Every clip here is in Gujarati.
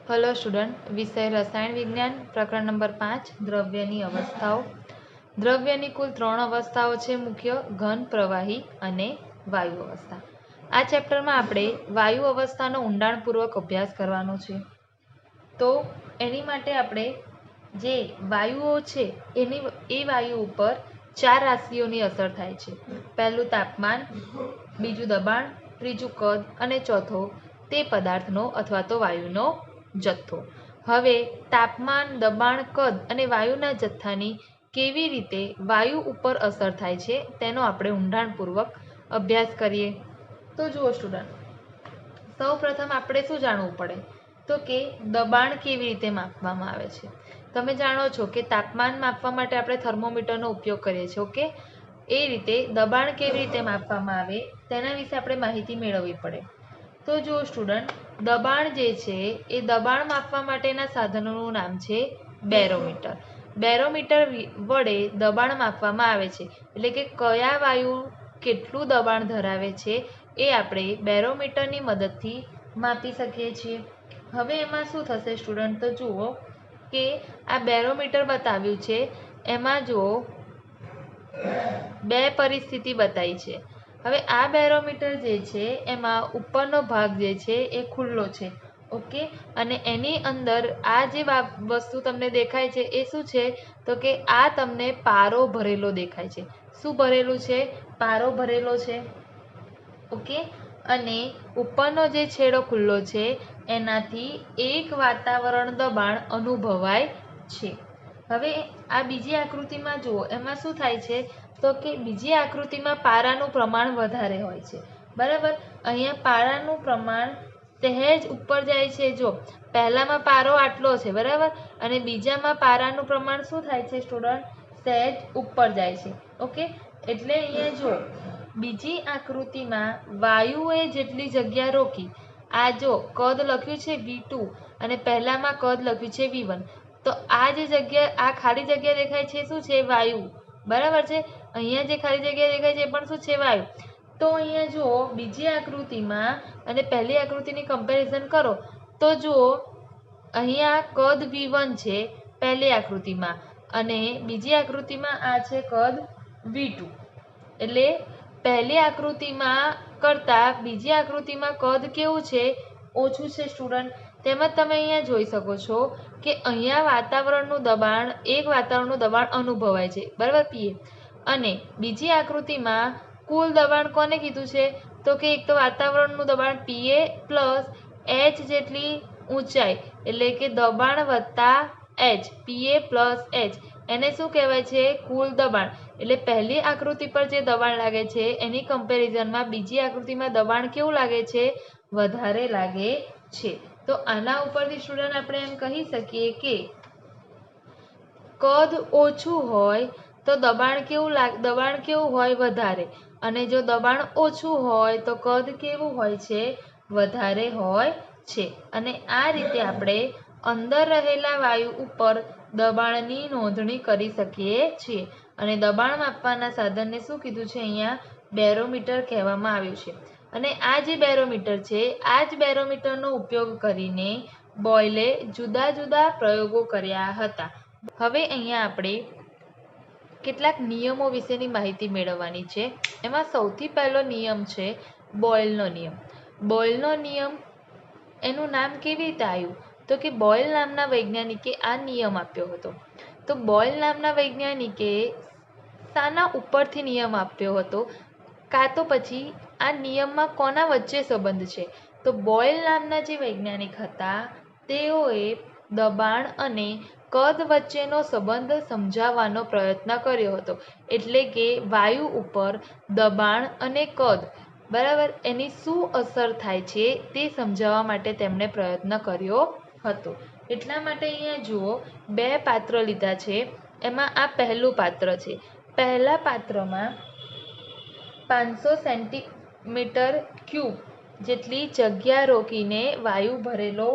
हेलो स्टूडेंट, विषय रसायण विज्ञान प्रकरण नंबर 5 द्रव्यनी अवस्थाओं। द्रव्यनी कुल 3 अवस्थाओं छे मुख्य घन, प्रवाही અને વાયુ અવસ્થા। આ ચેપ્ટરમાં આપણે વાયુ અવસ્થાનો ઊંડાણપૂર્વક અભ્યાસ કરવાનો છે। તો એની માટે આપણે જે વાયુઓ છે એ વાયુ ઉપર 4 રાશિઓની અસર થાય છે। પહેલું તાપમાન, બીજું દબાણ, ત્રીજું કદ અને ચોથો તે પદાર્થનો અથવા તો વાયુનો જથ્થો। હવે તાપમાન, દબાણ, કદ અને વાયુના જથ્થાની કેવી રીતે વાયુ ઉપર અસર થાય છે તેનો આપણે ઊંડાણપૂર્વક અભ્યાસ કરીએ। તો જુઓ સ્ટુડન્ટ, સૌ પ્રથમ આપણે શું જાણવું પડે તો કે દબાણ કેવી રીતે માપવામાં આવે છે। તમે જાણો છો કે તાપમાન માપવા માટે આપણે થર્મોમીટરનો ઉપયોગ કરીએ છીએ। ઓકે, એ રીતે દબાણ કેવી રીતે માપવામાં આવે તેના વિશે આપણે માહિતી મેળવવી પડે। તો જુઓ સ્ટુડન્ટ, દબાણ જે છે એ દબાણ માપવા માટેના સાધનોનું નામ છે બેરોમીટર। બેરોમીટર વડે દબાણ માપવામાં આવે છે, એટલે કે કયા વાયુ કેટલું દબાણ ધરાવે છે એ આપણે બેરોમીટરની મદદથી માપી શકીએ છીએ। હવે એમાં શું થશે સ્ટુડન્ટ, તો જુઓ કે આ બેરોમીટર બતાવ્યું છે, એમાં જુઓ બે પરિસ્થિતિ બતાવી છે। હવે આ બેરોમીટર જે છે એમાં ઉપરનો ભાગ જે છે એ ખુલ્લો છે। ઓકે, અને એની અંદર આ જે વસ્તુ તમને દેખાય છે એ શું છે તો કે આ તમને પારો ભરેલો દેખાય છે। શું ભરેલું છે? પારો ભરેલો છે। ઓકે, અને ઉપરનો જે છેડો ખુલ્લો છે એનાથી એક વાતાવરણ દબાણ અનુભવાય છે। હવે આ બીજી આકૃતિમાં જુઓ, એમાં શું થાય છે તો કે બીજી આકૃતિમાં પારાનું પ્રમાણ વધારે હોય છે, બરાબર। અહીંયા પારાનું પ્રમાણ સહેજ ઉપર જાય છે। જો પહેલામાં પારો આટલો છે, બરાબર, અને બીજામાં પારાનું પ્રમાણ શું થાય છે સ્ટુડન્ટ, સહેજ ઉપર જાય છે। ઓકે, એટલે અહીંયા જો બીજી આકૃતિમાં વાયુએ જેટલી જગ્યા રોકી, આ જો કદ લખ્યું છે V2 અને પહેલામાં કદ લખ્યું છે V1, તો આ જે જગ્યા, આ ખાલી જગ્યા દેખાય છે શું છે? વાયુ, બરાબર છે। અહીંયા જે ખાલી જગ્યા દેખાય છે એ પણ શું છે? વાયુ। તો અહીંયા જુઓ બીજી આકૃતિમાં અને પહેલી આકૃતિની કમ્પેરિઝન કરો તો જુઓ અહીંયા કદ V1 છે પહેલી આકૃતિમાં, અને બીજી આકૃતિમાં આ છે કદ V2। એટલે પહેલી આકૃતિમાં કરતાં બીજી આકૃતિમાં કદ કેવું છે? ઓછું છે સ્ટુડન્ટ। તેમજ તમે અહીંયા જોઈ શકો છો કે અહીંયા વાતાવરણનું દબાણ, એક વાતાવરણનું દબાણ અનુભવાય છે, બરાબર, PA, અને બીજી આકૃતિમાં કુલ દબાણ કોને કીધું છે તો કે એક તો વાતાવરણનું દબાણ PA પ્લસ H જેટલી ઊંચાઈ, એટલે કે દબાણ વત્તા H, PA પ્લસ H, એને શું કહેવાય છે? કુલ દબાણ। એટલે પહેલી આકૃતિ પર જે દબાણ લાગે છે એની કમ્પેરિઝનમાં બીજી આકૃતિમાં દબાણ કેવું લાગે છે? વધારે લાગે છે। તો આના ઉપરથી સ્ટુડન્ટ આપણે એમ કહી શકીએ કે કદ ઓછું હોય તો દબાણ કેવું હોય? વધારે। અને જો દબાણ ઓછું હોય તો કદ કેવું હોય છે? વધારે હોય છે। અને આ રીતે આપણે અંદર રહેલા વાયુ ઉપર દબાણની નોંધણી કરી શકીએ છીએ। અને દબાણ માપવાના સાધનને શું કીધું છે? અહીંયા બેરોમીટર કહેવામાં આવ્યું છે। અને આ જે બેરોમીટર છે, આ જ બેરોમીટરનો ઉપયોગ કરીને બોયલે જુદા જુદા પ્રયોગો કર્યા હતા। હવે અહીંયા આપણે કેટલાક નિયમો વિશેની માહિતી મેળવવાની છે। એમાં સૌથી પહેલો નિયમ છે બોયલનો નિયમ। બોયલનો નિયમ, એનું નામ કેવી રીતે આવ્યું તો કે બોયલ નામના વૈજ્ઞાનિકે આ નિયમ આપ્યો હતો। તો બોયલ નામના વૈજ્ઞાનિકે શાના ઉપરથી નિયમ આપ્યો હતો, કાં તો પછી આ નિયમમાં કોના વચ્ચે સંબંધ છે? તો બોયલ નામના જે વૈજ્ઞાનિક હતા તેઓએ દબાણ અને કદ વચ્ચેનો સંબંધ સમજાવવાનો પ્રયત્ન કર્યો હતો। એટલે કે વાયુ ઉપર દબાણ અને કદ, બરાબર, એની શું અસર થાય છે તે સમજાવવા માટે તેમણે પ્રયત્ન કર્યો હતો। એટલા માટે અહીંયા જુઓ બે પાત્ર લીધા છે। એમાં આ પહેલું પાત્ર છે। પહેલા પાત્રમાં 500 સેન્ટીમીટર ક્યુબ જેટલી જગ્યા રોકીને વાયુ ભરેલો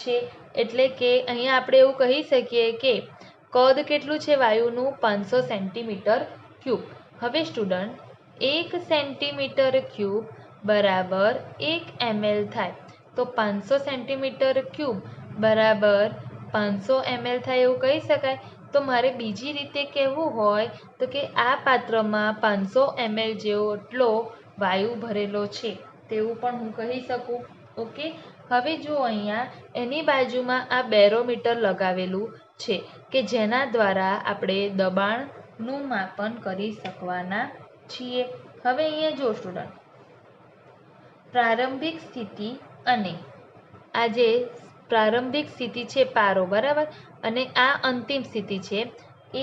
છે। એટલે કે અહીંયા આપણે એવું કહી શકીએ કે કદ કેટલું છે વાયુનું? 500 સેન્ટીમીટર ક્યુબ। હવે સ્ટુડન્ટ, 1 સેન્ટીમીટર ક્યુબ બરાબર 1 ml થાય। તો 500 સેન્ટીમીટર ક્યુબ બરાબર 500 ml થાય એવું કહી શકાય. તો મારે બીજી રીતે કહેવું હોય તો કે આ પાત્રમાં 500 ml જેટલો વાયુ ભરેલો છે તેવું પણ હું કહી શકું. ઓકે, હવે જો અહીંયા એની બાજુમાં આ બેરોમીટર લગાવેલું છે કે જેના દ્વારા આપણે દબાણનું માપન કરી શકવાના છીએ. હવે અહીંયા જો સ્ટુડન્ટ, પ્રારંભિક સ્થિતિ અને આ જે પ્રારંભિક સ્થિતિ છે પારો, બરાબર, અને આ અંતિમ સ્થિતિ છે.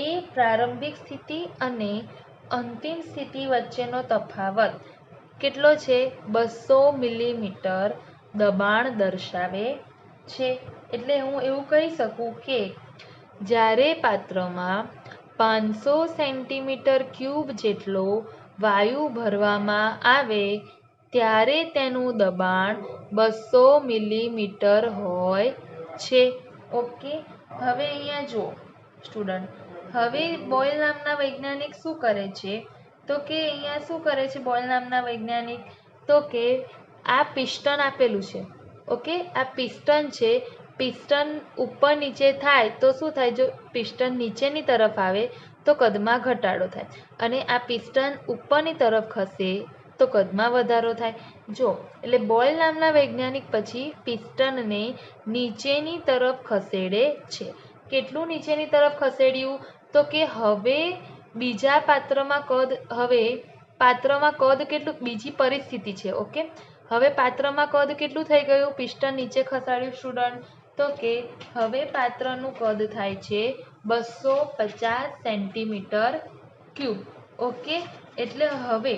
એ પ્રારંભિક સ્થિતિ અને અંતિમ સ્થિતિ વચ્ચેનો તફાવત કેટલો છે? 200 મિલીમીટર દબાણ દર્શાવે છે. એટલે હું એવું કહી શકું કે જ્યારે પાત્રમાં 500 સેન્ટીમીટર ક્યુબ જેટલો વાયુ ભરવામાં આવે ત્યારે તેનું દબાણ 200 મિલીમીટર હોય છે. ઓકે, હવે અહીંયા જુઓ સ્ટુડન્ટ, હવે બોયલ નામના વૈજ્ઞાનિક શું કરે છે તો કે અહીંયા શું કરે છે બોયલ નામના વૈજ્ઞાનિક? તો કે આ પિસ્ટન આપેલું છે. ઓકે, આ પિસ્ટન છે. પિસ્ટન ઉપર નીચે થાય તો શું થાય? જો પિસ્ટન નીચેની તરફ આવે તો કદમાં ઘટાડો થાય, અને આ પિસ્ટન ઉપરની તરફ ખસે તો કદમાં વધારો થાય. જો એટલે બોયલ નામના વૈજ્ઞાનિક પછી પિસ્ટનને નીચેની તરફ ખસેડે છે. કેટલું નીચેની તરફ ખસેડ્યું? તો કે હવે બીજા પાત્રમાં કદ કેટલું? બીજી પરિસ્થિતિ છે. ઓકે, હવે પાત્રમાં કદ કેટલું થઈ ગયું? પિસ્ટન નીચે ખસાડ્યું સ્ટુડન્ટ, તો કે હવે પાત્રનું કદ થાય છે 250 સેન્ટીમીટર ક્યુબ. ઓકે, એટલે હવે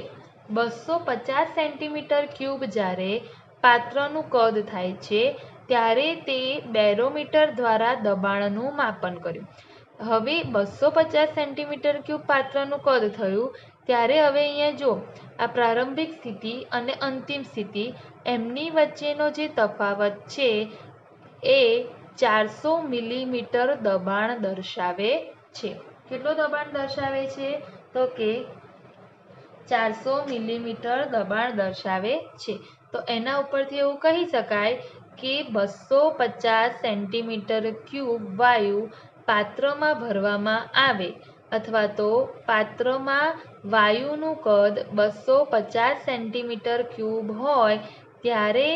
250 સેન્ટીમીટર ક્યુબ જ્યારે પાત્રનું કદ થાય છે ત્યારે તે બેરોમીટર દ્વારા દબાણનું માપન કર્યું. હવે 250 સેન્ટીમીટર ક્યુબ પાત્રનું કદ થયું ત્યારે હવે અહીંયા જો આ પ્રારંભિક સ્થિતિ અને અંતિમ સ્થિતિ એમની વચ્ચેનો જે તફાવત છે એ 400 મિલીમીટર દબાણ દર્શાવે છે. કેટલો દબાણ દર્શાવે છે? તો કે 400 મિલીમીટર દબાણ દર્શાવે છે. તો એના ઉપરથી એવું કહી શકાય કે 250 સેન્ટીમીટર ક્યુબ વાયુ પાત્રમાં ભરવામાં આવે અથવા તો પાત્રમાં વાયુનું કદ 250 સેન્ટીમીટર ક્યુબ હોય ત્યારે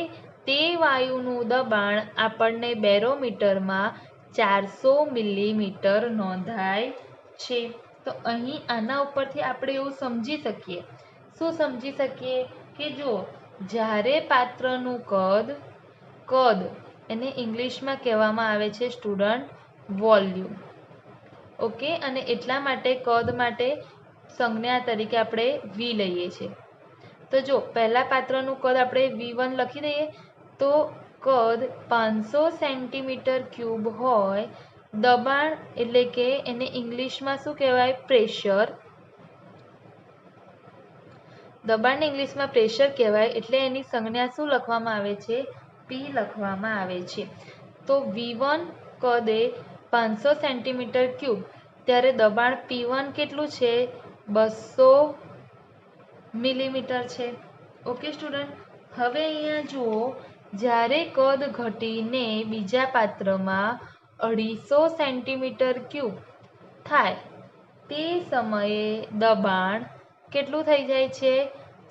તે વાયુનું દબાણ આપણને બેરોમીટરમાં 400 મિલીમીટર નોંધાય છે. તો અહીં આના ઉપરથી આપણે એવું સમજી શકીએ. શું સમજી શકીએ? કે જો જ્યારે પાત્રનું કદ એને ઇંગ્લિશમાં કહેવામાં આવે છે સ્ટુડન્ટ વોલ્યુમ. ઓકે, અને એટલા માટે કદ માટે સંજ્ઞા તરીકે આપણે વી લઈએ છીએ. તો જો પહેલા પાત્રનું કદ આપણે V1 લખી દઈએ તો કદ 500 સેન્ટીમીટર ક્યુબ હોય, દબાણ એટલે કે એને ઇંગ્લિશમાં શું કહેવાય? પ્રેશર. દબાણને ઇંગ્લિશમાં પ્રેશર કહેવાય, એટલે એની સંજ્ઞા શું લખવામાં આવે છે? P લખવામાં આવે છે. તો V1 કદ એ 500 સેન્ટીમીટર ક્યુબ ત્યારે દબાણ P1 કેટલું છે? 200 મિલીમીટર છે. ઓકે સ્ટુડન્ટ, હવે અહીંયા જુઓ, જ્યારે કદ ઘટીને બીજા પાત્રમાં 250 સેન્ટીમીટર ક્યુબ થાય તે સમયે દબાણ કેટલું થઈ જાય છે?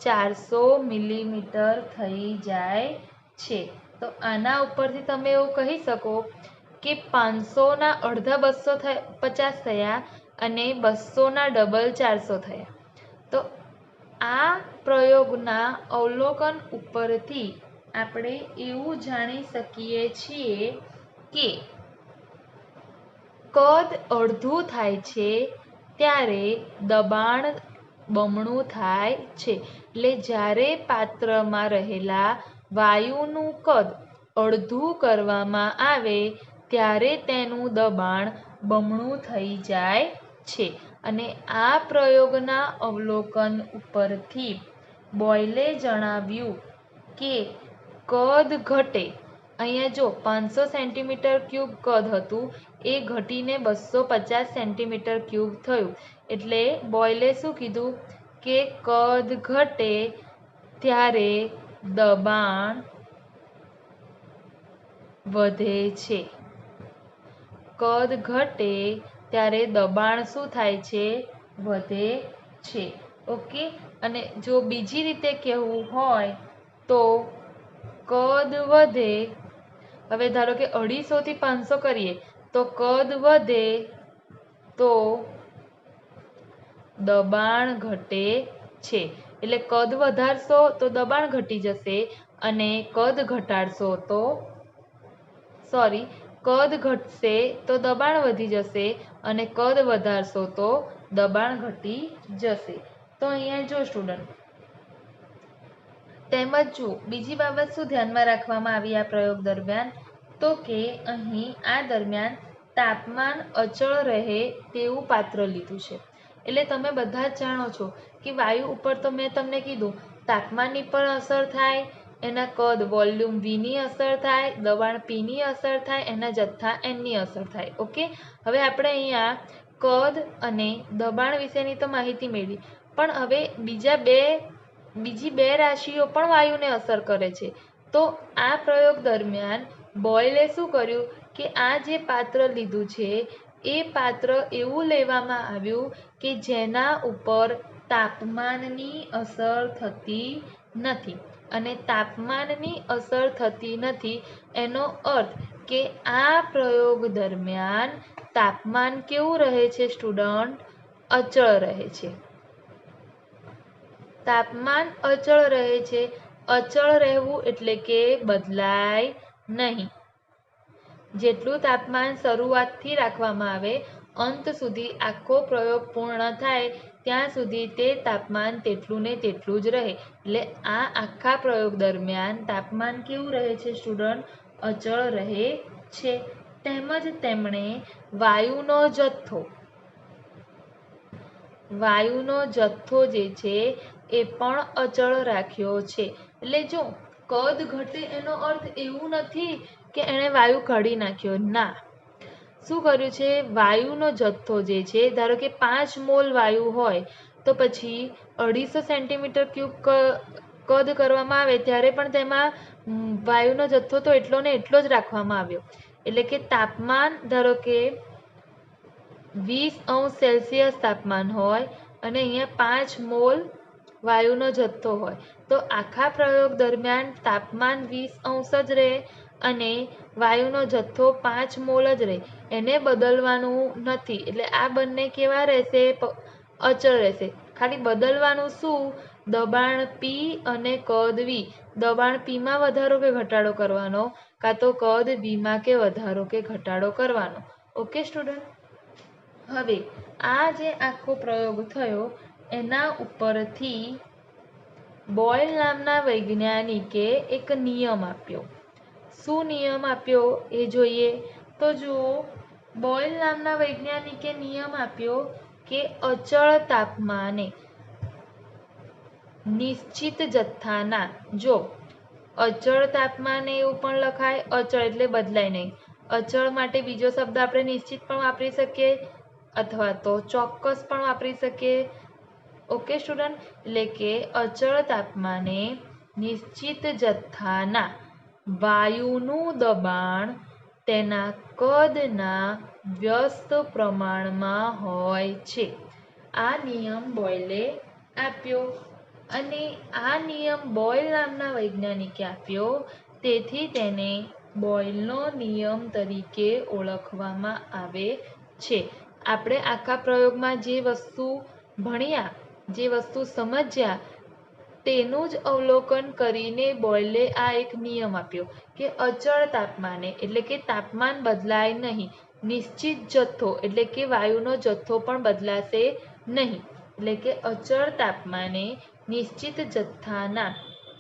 400 મિલીમીટર થઈ જાય છે. તો આના ઉપરથી તમે એવું કહી શકો કે 500ના અડધા 250 થયા અને 200ના ડબલ 400 થયા. તો આ પ્રયોગના અવલોકન ઉપરથી આપણે એવું જાણી શકીએ છીએ કે કદ અડધું થાય છે ત્યારે દબાણ બમણું થાય છે. એટલે જ્યારે પાત્રમાં રહેલા વાયુનું કદ અડધું કરવામાં આવે ત્યારે તેનું દબાણ બમણું થઈ જાય છે. અને આ પ્રયોગના અવલોકન ઉપરથી બોયલે જણાવ્યું કે કદ ઘટે, અહીંયા જો 500 સેન્ટીમીટર ક્યુબ કદ હતું એ ઘટીને 250 સેન્ટીમીટર ક્યુબ થયું. એટલે બોયલે શું કીધું કે કદ ઘટે ત્યારે દબાણ વધે છે. કદ ઘટે ત્યારે દબાણ શું થાય છે? વધે છે. ઓકે. અને જો બીજી રીતે કહેવું હોય તો કદ વધે, હવે ધારો કે 250 થી 500 કરીએ તો કદ વધે તો દબાણ ઘટે છે. એટલે કદ વધારશો તો દબાણ ઘટી જશે અને કદ ઘટાડશો તો કદ ઘટશે તો દબાણ વધી જશે અને કદ વધારશો તો દબાણ ઘટી જશે. તો અહીંયા જો સ્ટુડન્ટ, તેમજ જો બીજી બાબત શું ધ્યાનમાં રાખવામાં આવી આ પ્રયોગ દરમિયાન, તો કે અહીં આ દરમિયાન તાપમાન અચળ રહે તેવું પાત્ર લીધું છે. એટલે તમે બધા જ જાણો છો કે વાયુ ઉપર તો મેં તમને કીધું તાપમાનની પણ અસર થાય, એના કદ વોલ્યુમ વીની અસર થાય, દબાણ પીની અસર થાય, એના જથ્થા એનની અસર થાય. ઓકે. હવે આપણે અહીંયા કદ અને દબાણ વિશેની તો માહિતી મેળવી, પણ હવે બીજી બે રાશિઓ પણ વાયુને અસર કરે છે. તો આ પ્રયોગ દરમિયાન બોયલે શું કર્યું કે આ જે પાત્ર લીધું છે એ પાત્ર એવું લેવામાં આવ્યું કે જેના ઉપર તાપમાનની અસર થતી નથી. અને તાપમાનની અસર થતી નથી એનો અર્થ કે આ પ્રયોગ દરમિયાન તાપમાન કેવું રહે છે સ્ટુડન્ટ? અચળ રહે છે. તાપમાન અચળ રહે છે. અચળ રહેવું એટલે કે બદલાય નહીં. જેટલું તાપમાન શરૂઆતથી રાખવામાં આવે અંત સુધી આખો પ્રયોગ પૂર્ણ થાય ત્યાં સુધી તે તાપમાન તેટલું ને તેટલું જ રહે. એટલે આ આખા પ્રયોગ દરમિયાન તાપમાન કેવું રહે છે સ્ટુડન્ટ? અચળ રહે છે. તેમજ તેમણે વાયુનો જથ્થો જે છે એ પણ અચળ રાખ્યો છે. એટલે જો કદ ઘટે એનો અર્થ એવું નથી કે એણે વાયુ કાઢી નાખ્યો, ના. શું કર્યું છે? વાયુનો જથ્થો જે છે, ધારો કે 5 મોલ વાયુ હોય તો પછી 250 સેન્ટીમીટર ક્યુબ કદ કરવામાં આવે ત્યારે પણ તેમાં વાયુનો જથ્થો તો એટલો ને એટલો જ રાખવામાં આવ્યો. એટલે કે તાપમાન ધારો કે 20°C તાપમાન હોય અને અહીંયા 5 મોલ વાયુનો જથ્થો હોય તો આખા પ્રયોગ દરમિયાન તાપમાન 20° જ રહે અને વાયુનો જથ્થો 5 મોલ જ રહે. એને બદલવાનું નથી. એટલે આ બંને કેવા રહેશે? અચળ રહેશે. ખાલી બદલવાનું શું? દબાણ પી અને કદ વી. દબાણ પીમાં વધારો કે ઘટાડો કરવાનો, કાં તો કદ વીમાં કે વધારો કે ઘટાડો કરવાનો. Okay student. હવે આ જે આખો પ્રયોગ થયો એના ઉપરથી બોયલ નામના વૈજ્ઞાનિકે એક નિયમ આપ્યો. શું નિયમ આપ્યો એ જોઈએ. તો જુઓ, બોયલ નામના વૈજ્ઞાનિકે નિયમ આપ્યો કે અચળ તાપમાને નિશ્ચિત જથ્થાના, જો અચળ તાપમાને એવું પણ લખાય, અચળ એટલે બદલાય નહીં. અચળ માટે બીજો શબ્દ આપણે નિશ્ચિત પણ વાપરી શકીએ અથવા તો ચોક્કસ પણ વાપરી શકીએ. Okay student. એટલે કે અચળ તાપમાને નિશ્ચિત જથ્થાના વાયુનું દબાણ તેના કદના વ્યસ્ત પ્રમાણમાં હોય છે. આ નિયમ બોયલે આપ્યો અને આ નિયમ બોયલ નામના વૈજ્ઞાનિકે આપ્યો, તેથી તેને બોયલનો નિયમ તરીકે ઓળખવામાં આવે છે. આપણે આખા પ્રયોગમાં જે વસ્તુ ભણ્યા, જે વસ્તુ સમજ્યા તેનું જ અવલોકન કરીને બોયલે આ એક નિયમ આપ્યો કે અચળ તાપમાને એટલે કે તાપમાન બદલાય નહીં, નિશ્ચિત જથ્થો એટલે કે વાયુનો જથ્થો પણ બદલાશે નહીં. એટલે કે અચળ તાપમાને નિશ્ચિત જથ્થાના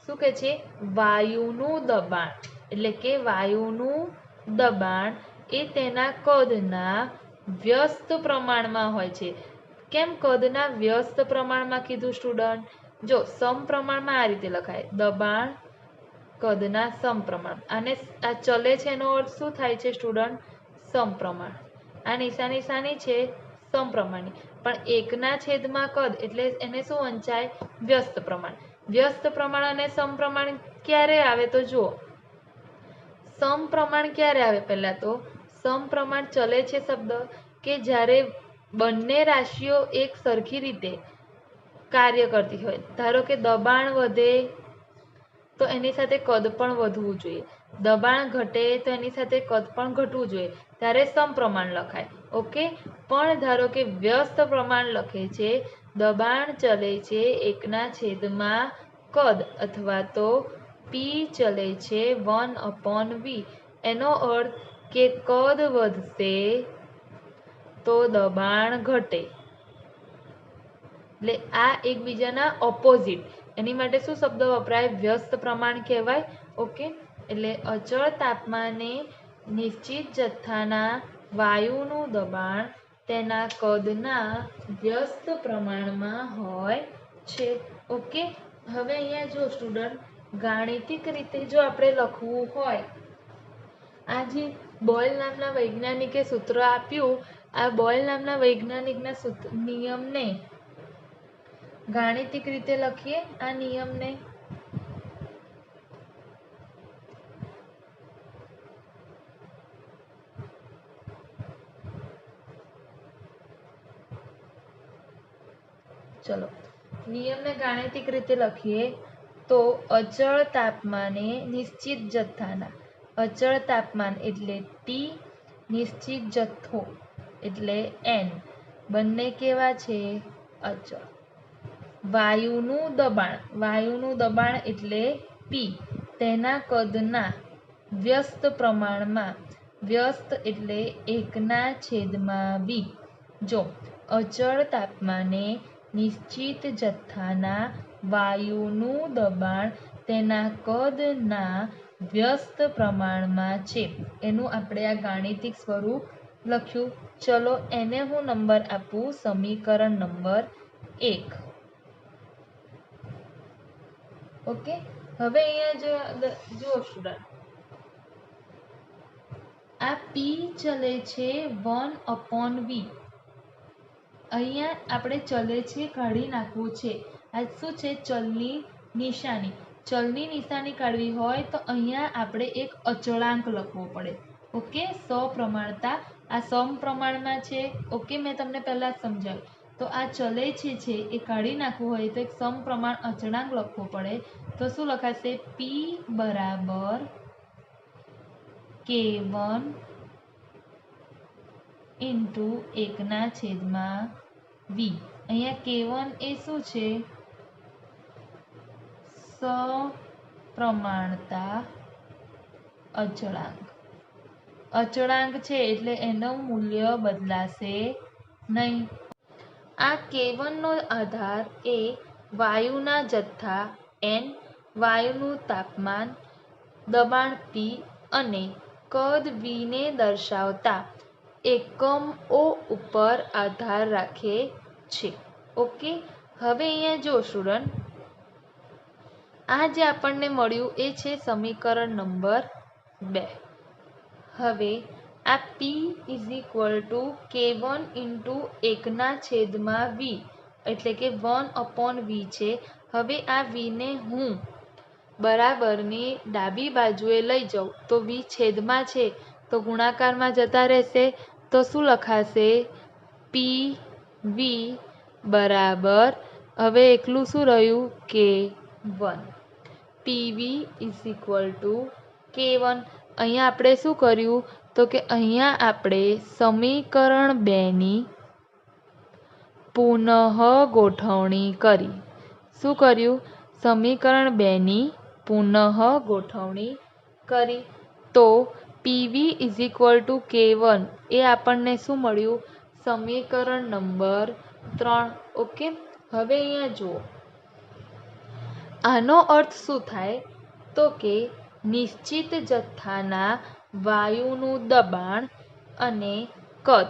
શું કહે છે? વાયુનું દબાણ એટલે કે વાયુનું દબાણ એ તેના કદના વ્યસ્ત પ્રમાણમાં હોય છે. કેમ કદના વ્યસ્ત પ્રમાણમાં કીધું સ્ટુડન્ટ? જો સમપ્રમાણમાં આ રીતે લખાય, દબાણ કદના સમપ્રમાણ. આને આ ચલે છે એનો અર્થ શું થાય છે સ્ટુડન્ટ? સમપ્રમાણ. આ નિશાની શાની છે? સમપ્રમાણની. પણ 1/છેદમાં કદ એટલે એને શું વંચાય? વ્યસ્ત પ્રમાણ. વ્યસ્ત પ્રમાણ અને સમપ્રમાણ ક્યારે આવે? તો જુઓ, સમપ્રમાણ ક્યારે આવે? પહેલા તો સમપ્રમાણ ચલે છે શબ્દ કે જ્યારે બંને રાશિઓ એક સરખી રીતે કાર્ય કરતી હોય. ધારો કે દબાણ વધે તો એની સાથે કદ પણ વધવું જોઈએ, દબાણ ઘટે તો એની સાથે કદ પણ ઘટવું જોઈએ, ત્યારે સમપ્રમાણ લખાય. ઓકે, પણ ધારો કે વ્યસ્ત પ્રમાણ લખે છે, દબાણ ચલે છે 1/, કદ અથવા તો પી ચલે છે 1/v. એનો અર્થ કે કદ વધશે તો દબાણ ઘટે. એટલે આ એકબીજાના ઓપોઝિટ, એની માટે શું શબ્દ વપરાય? વ્યસ્ત પ્રમાણ કહેવાય. ઓકે, એટલે અચળ તાપમાને નિશ્ચિત જથ્થાના વાયુનું દબાણ તેના કદના વ્યસ્ત પ્રમાણમાં હોય છે. ઓકે, હવે અહીંયા જો સ્ટુડન્ટ, ગાણિતિક રીતે જો આપણે લખવું હોય, આ જે બોયલ નામના વૈજ્ઞાનિકે સૂત્ર આપ્યું, આ બોયલ નામના વૈજ્ઞાનિકના નિયમને ગાણિતિક રીતે લખીએ. આ નિયમને ચલો નિયમને ગાણિતિક રીતે લખીએ તો અચળ તાપમાને નિશ્ચિત જથ્થાના, અચળ તાપમાન એટલે ટી, નિશ્ચિત જથ્થો એટલે એન, બંને કેવા છે? અચળ. વાયુનું દબાણ એટલે પી, તેના કદના વ્યસ્ત પ્રમાણમાં, વ્યસ્ત એટલે 1/v. જો અચળ તાપમાને નિશ્ચિત જથ્થાના વાયુનું દબાણ તેના કદના વ્યસ્ત પ્રમાણમાં છે, એનું આપણે આ ગાણિતિક સ્વરૂપ લખ્યું. ચલો એને હું નંબર આપું સમીકરણ નંબર 1. ઓકે, હવે અહીંયા જો સ્ટુડન્ટ, આ પી ચલે છે 1/v. અહીંયા આપણે ચલે છે કાઢી નાખવું છે. આ શું છે? ચલની નિશાની. ચલની નિશાની કાઢવી હોય તો અહીંયા આપણે એક અચળાંક લખવો પડે. ઓકે, સપ્રમાણતા, આ સમપ્રમાણમાં છે. ઓકે, મેં તમને પહેલા જ સમજાવ્યું. તો આ ચલે છે એ કાઢી નાખવું હોય તો એક સમપ્રમાણ અચળાંક લખવો પડે. તો શું લખાશે? પી બરાબર K1 ઇન્ટુ 1/v. અહીંયા K1 એ શું છે? સપ્રમાણતા અચળાંક. અચળાંક છે એટલે એનું મૂલ્ય બદલાશે નહીં. આ K1 નો આધાર એ વાયુના જથ્થા N, વાયુનું તાપમાન, દબાણ P અને કદ V ને દર્શાવતા એકમો ઉપર આધાર રાખે છે. ઓકે, હવે અહીંયા જો સ્ટુડન્ટ, આ જે આપણને મળ્યું એ છે સમીકરણ નંબર 2. હવે આ P = K1 ઇન્ટુ 1/v એટલે કે 1/v છે. હવે આ v ને હું બરાબરની ડાબી બાજુએ લઈ જાઉં તો v છેદમાં છે તો ગુણાકારમાં જતા રહેશે. તો શું લખાશે? PV બરાબર, હવે એકલું શું રહ્યું? K1. PV = K1. અહીંયા આપણે શું કર્યું? તો કે અહીંયા આપણે સમીકરણ 2ની પુનઃ ગોઠવણી કરી. શું કર્યું? સમીકરણ 2ની પુનઃ ગોઠવણી કરી. તો PV = K1 એ આપણને શું મળ્યું? સમીકરણ નંબર 3. ઓકે, હવે અહીંયા જુઓ, આનો અર્થ શું થાય? તો કે નિશ્ચિત જથ્થાના વાયુનું દબાણ અને કદ,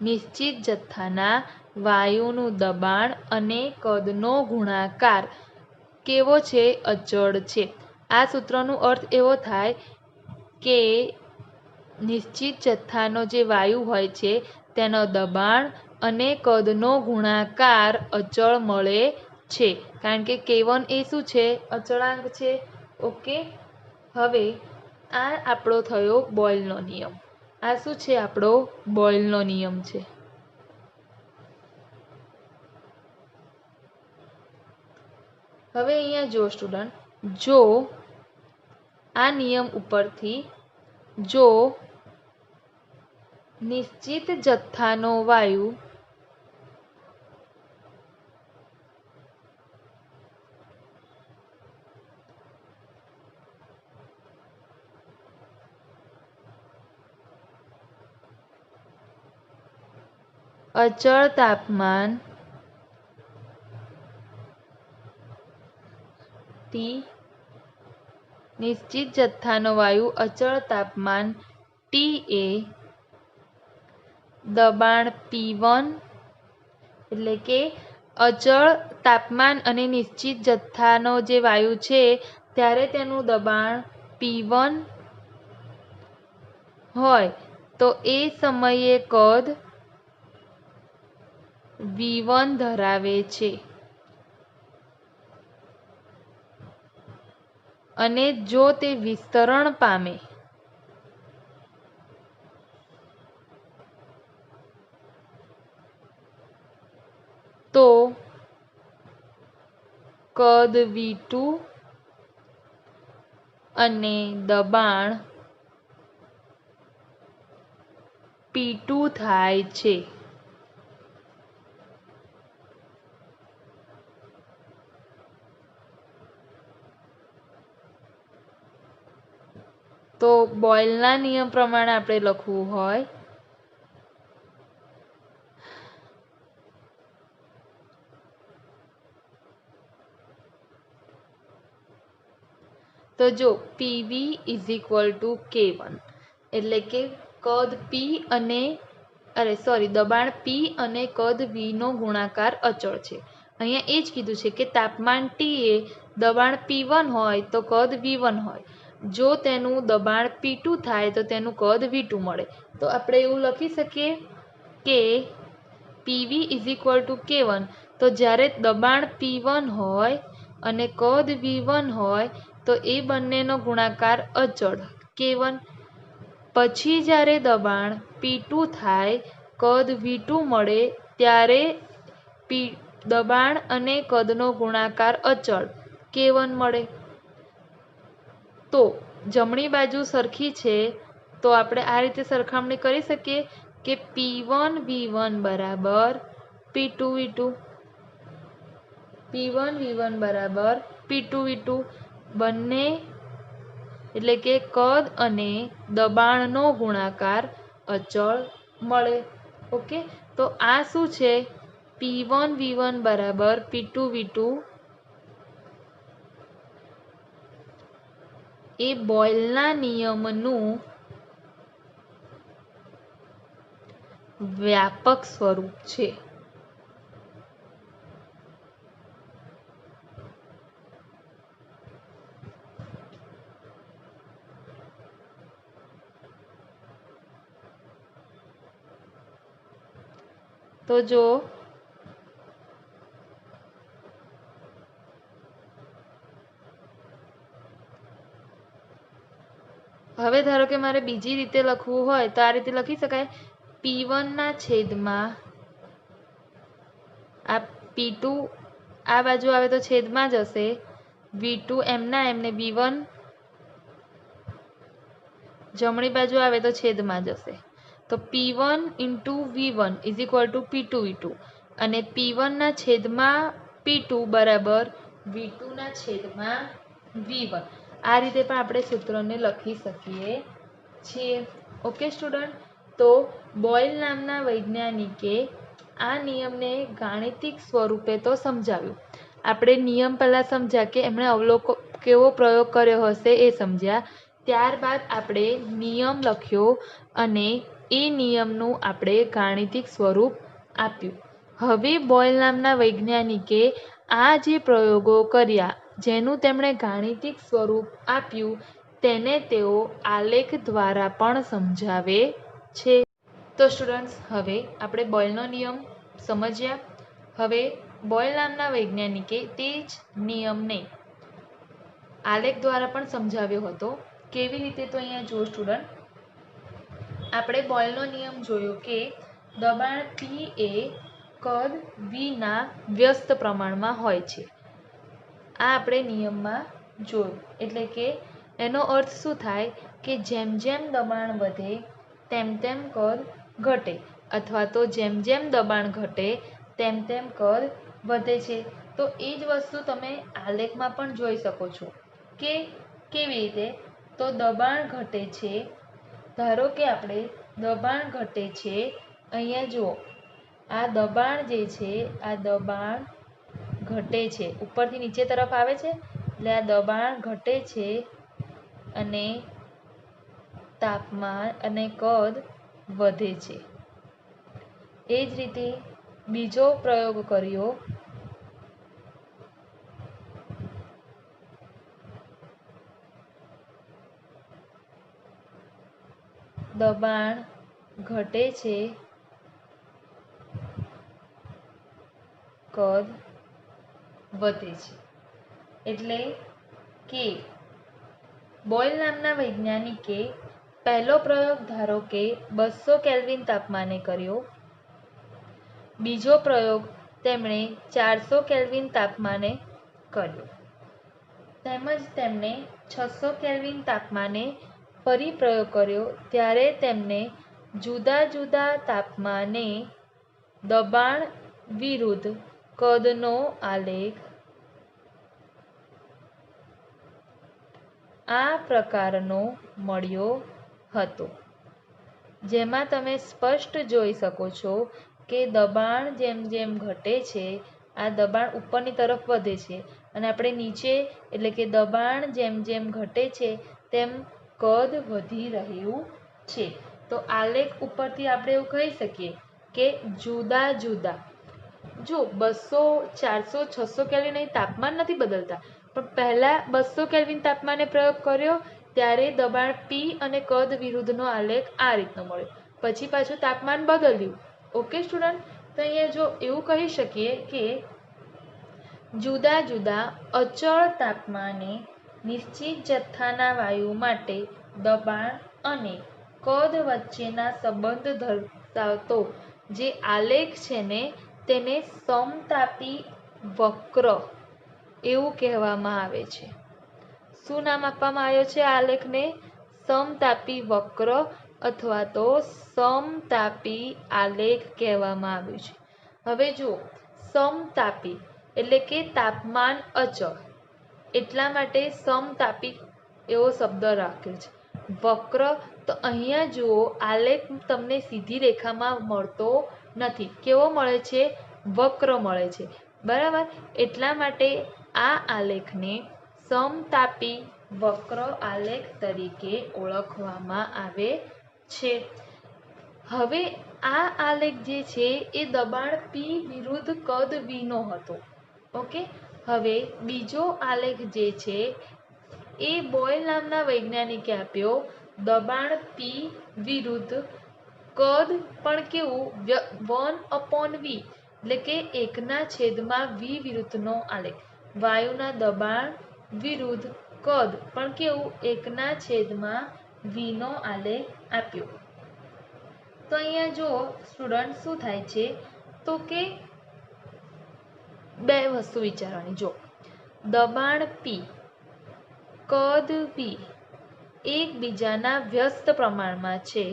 નિશ્ચિત જથ્થાના વાયુનું દબાણ અને કદનો ગુણાકાર કેવો છે? અચળ છે. આ સૂત્રનો અર્થ એવો થાય કે નિશ્ચિત જથ્થાનો જે વાયુ હોય છે તેનો દબાણ અને કદનો ગુણાકાર અચળ મળે છે, કારણ કે K1 એ શું છે? અચળાંક છે. ઓકે, હવે આ આપણો થયો બોયલનો નિયમ. આ શું છે? આપણો બોયલનો નિયમ છે. હવે અહીંયા જો સ્ટુડન્ટ, જો આ નિયમ ઉપરથી જો નિશ્ચિત જથ્થાનો વાયુ અચળ તાપમાન T, નિશ્ચિત જથ્થાનો વાયુ અચળ તાપમાન T એ દબાણ P1 એટલે કે અચળ તાપમાન અને નિશ્ચિત જથ્થાનો જે વાયુ છે ત્યારે તેનું દબાણ P1 હોય તો એ સમયે કદ V1 ધરાવે છે. અને જો તે વિસ્તરણ પામે તો કદ V2 અને દબાણ P2 થાય છે. તો બોયલના નિયમ પ્રમાણે આપણે લખવું હોય તો જો PV = K1 એટલે કે કદ P અને દબાણ P અને કદ V નો ગુણાકાર અચળ છે. અહીંયા એ જ કીધું છે કે તાપમાન T એ દબાણ P1 હોય તો કદ V1 હોય. જો તેનું દબાણ P2 થાય તો તેનું કદ V2 મળે. તો આપણે એવું લખી શકીએ કે PV = K1 તો જ્યારે દબાણ P1 હોય અને કદ V1 હોય તો એ બંનેનો ગુણાકાર અચળ K1. પછી જ્યારે દબાણ P2 થાય, કદ V2 મળે ત્યારે દબાણ અને કદનો ગુણાકાર અચળ K1 મળે. તો જમણી બાજુ સરખી છે તો આપણે આ રીતે સરખામણી કરી શકીએ કે P1 V1 = P2 V2, P1 V1 = P2 V2 બંને એટલે કે કદ અને દબાણનો ગુણાકાર અચળ મળે. ઓકે, તો આ શું છે? P1 V1 = P2 V2 એ બોયલના નિયમનું વ્યાપક સ્વરૂપ છે. તો જો હવે ધારો કે મારે બીજી રીતે લખવું હોય તો આ રીતે લખી શકાય P1 ના છેદમાં આ P2 આ બાજુ આવે તો છેદમાં જ હશે, V2 એમના એમને V1 જમણી બાજુ આવે તો છેદમાં જ હશે. તો P1 × V1 = P2 V2 અને P1 ના છેદમાં P2 = V2 ના છેદમાં V1. આ રીતે પણ આપણે સૂત્રને લખી શકીએ છીએ. ઓકે સ્ટુડન્ટ, તો બોયલ નામના વૈજ્ઞાનિકે આ નિયમને ગાણિતિક સ્વરૂપે તો સમજાવ્યું. આપણે નિયમ પહેલાં સમજ્યા કે એમણે કેવો પ્રયોગ કર્યો હશે એ સમજ્યા. ત્યારબાદ આપણે નિયમ લખ્યો અને એ નિયમનું આપણે ગાણિતિક સ્વરૂપ આપ્યું. હવે બોયલ નામના વૈજ્ઞાનિકે આ જે પ્રયોગો કર્યા જેનું તેમણે ગાણિતિક સ્વરૂપ આપ્યું તેને તેઓ આલેખ દ્વારા પણ સમજાવે છે. તો સ્ટુડન્ટ્સ, હવે આપણે બોયલનો નિયમ સમજ્યા. હવે બોયલ નામના વૈજ્ઞાનિકે તે જ નિયમને આલેખ દ્વારા પણ સમજાવ્યો હતો. કેવી રીતે? તો અહીંયા જો સ્ટુડન્ટ, આપણે બોયલનો નિયમ જોયો કે દબાણ P એ કદ V ના વ્યસ્ત પ્રમાણમાં હોય છે. આ આપણે નિયમમાં જોયું. એટલે કે એનો અર્થ શું થાય કે જેમ જેમ દબાણ વધે તેમ તેમ કદ ઘટે, અથવા તો જેમ જેમ દબાણ ઘટે તેમ તેમ કદ વધે છે. તો એ જ વસ્તુ તમે આલેખમાં પણ જોઈ શકો છો કે કેવી રીતે? તો દબાણ ઘટે છે, ધારો કે આપણે દબાણ ઘટે છે, અહીંયા જુઓ આ દબાણ જે છે આ દબાણ ઘટે છે, ઉપરથી નીચે તરફ આવે છે એટલે આ દબાણ ઘટે છે અને તાપમાન અને કદ વધે છે. એ જ રીતે બીજો પ્રયોગ કર્યો, દબાણ ઘટે છે, કદ વધે છે. એટલે કે બોયલ નામના વૈજ્ઞાનિકે પહેલો પ્રયોગ ધારો કે 200 કેલ્વિન તાપમાને કર્યો, બીજો પ્રયોગ તેમણે 400 કેલ્વિન તાપમાને કર્યો, તેમજ તેમણે 600 કેલ્વિન તાપમાને ફરી પ્રયોગ કર્યો. ત્યારે તેમને જુદા જુદા તાપમાને દબાણ વિરુદ્ધ કદનો આલેખ આ પ્રકારનો મળ્યો હતો, જેમાં તમે સ્પષ્ટ જોઈ શકો છો કે દબાણ જેમ જેમ ઘટે છે આ દબાણ ઉપરની તરફ વધે છે અને આપણે નીચે એટલે કે દબાણ જેમ જેમ ઘટે છે તેમ કદ વધી રહ્યું છે. તો આલેખ ઉપરથી આપણે એવું કહી શકીએ કે જુદા જુદા જો 200, 400, 600 કેલ્વિન અહીં તાપમાન નથી બદલતા, પણ પહેલા 200 કેલ્વિન તાપમાને પ્રયોગ કર્યો ત્યારે દબાણ P અને કદ વિરુદ્ધનો આલેખ આ રીતનો મળ્યો, પછી પાછું તાપમાન બદલ્યું. ઓકે સ્ટુડન્ટ, તો અહીંયા જો એવું કહી શકીએ કે જુદા જુદા અચળ તાપમાને નિશ્ચિત જથ્થાના વાયુ માટે દબાણ અને કદ વચ્ચેના સંબંધ દર્શાવતો જે આલેખ છે ને તેને સમતાપી વક્ર એવું કહેવામાં આવે છે. શું નામ આપવામાં આવ્યો છે આ આલેખને? સમતાપી વક્ર અથવા તો સમતાપી આલેખ કહેવામાં આવ્યું છે. હવે જુઓ, સમતાપી એટલે કે તાપમાન અચળ, એટલા માટે સમતાપી એવો શબ્દ રાખ્યો છે. વક્ર તો અહીંયા જુઓ આલેખ તમને સીધી રેખામાં મળતો નથી, કેવો મળે છે? વક્ર મળે છે, બરાબર. એટલા માટે આ આલેખને સમતાપી વક્ર આલેખ તરીકે ઓળખવામાં આવે છે. હવે આ આલેખ જે છે એ દબાણ P વિરુદ્ધ કદ V નો હતો. ઓકે, હવે બીજો આલેખ જે છે એ બોયલ નામના વૈજ્ઞાનિકે આપ્યો, દબાણ P વિરુદ્ધ કદ પણ કેવું? 1/V એટલે કે 1/V વિરુદ્ધનો આલેખ. વાયુના દબાણ વિરુદ્ધ કદ પણ કેવું? 1/V નો આલેખ આપ્યો. તો અહીંયા જો સ્ટુડન્ટ શું થાય છે તો કે બે વસ્તુ વિચારવાની. જો દબાણ P, કદ V એકબીજાના વ્યસ્ત પ્રમાણમાં છે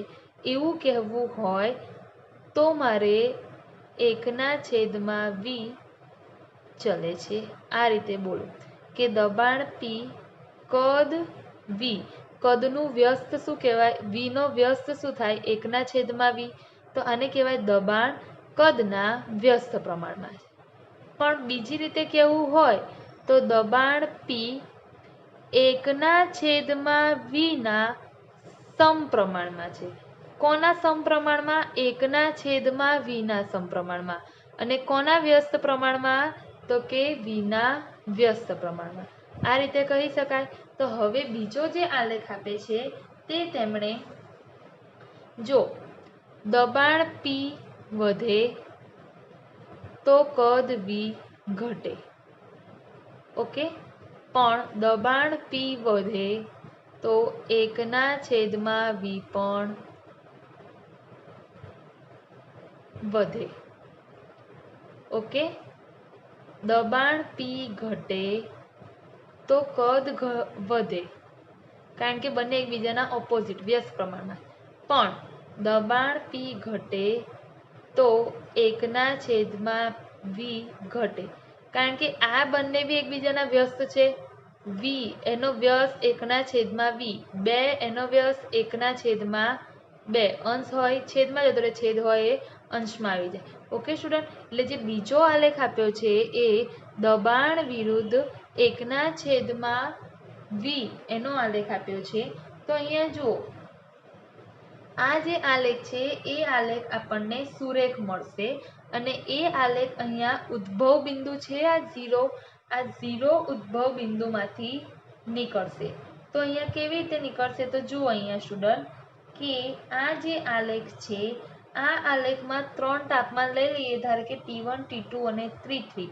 એવું કહેવું હોય તો મારે 1/V ચલે છે. આ રીતે બોલો કે દબાણ P, કદ V, કદનું વ્યસ્ત શું કહેવાય? V નો વ્યસ્ત શું થાય? 1/V. તો આને કહેવાય દબાણ કદના વ્યસ્ત પ્રમાણમાં છે. પણ બીજી રીતે કહેવું હોય તો દબાણ P 1/V ના સમપ્રમાણમાં છે. કોના સમપ્રમાણમાં? 1/V ના સમપ્રમાણમાં. અને કોના વ્યસ્ત પ્રમાણમાં? તો કે V ના વ્યસ્ત પ્રમાણમાં. આ રીતે કહી શકાય. તો હવે બીજો જે આલેખ આપે છે તે તેમણે જો દબાણ P વધે તો કદ V ઘટે. ઓકે, પણ દબાણ P વધે તો 1/v પણ વધે. ઓકે, દબાણ P ઘટે તો કદ વધે, કારણ કે બંને એકબીજાના ઓપોઝિટ વ્યસ્ત પ્રમાણમાં. પણ દબાણ P ઘટે તો 1/v ઘટે, કારણ કે આ બંને બી એકબીજાના વ્યસ્ત છે. v એનો વ્યસ્ત 1/v, 2 એનો વ્યસ્ત 1/2, અંશ હોય છેદમાં જતો રહે, છેદ હોય એ અંશમાં આવી જાય. ઓકે સ્ટુડન્ટ, એટલે જે બીજો આલેખ આપ્યો છે એ દબાણ વિરુદ્ધ 1/v એનો આલેખ આપ્યો છે. તો અહીંયા જુઓ, આ જે આલેખ છે એ આલેખ આપણને સુરેખ મળશે, અને એ આલેખ અહીંયા ઉદ્ભવ બિંદુ છે આ 0 ઉદ્ભવ બિંદુમાંથી નીકળશે. તો અહીંયા કેવી રીતે નીકળશે? તો જુઓ અહીંયા સ્ટુડન્ટ, કે આ જે આલેખ છે આ આલેખમાં 3 તાપમાન લઈ લઈએ, ધારો કે T1, T2 અને T3.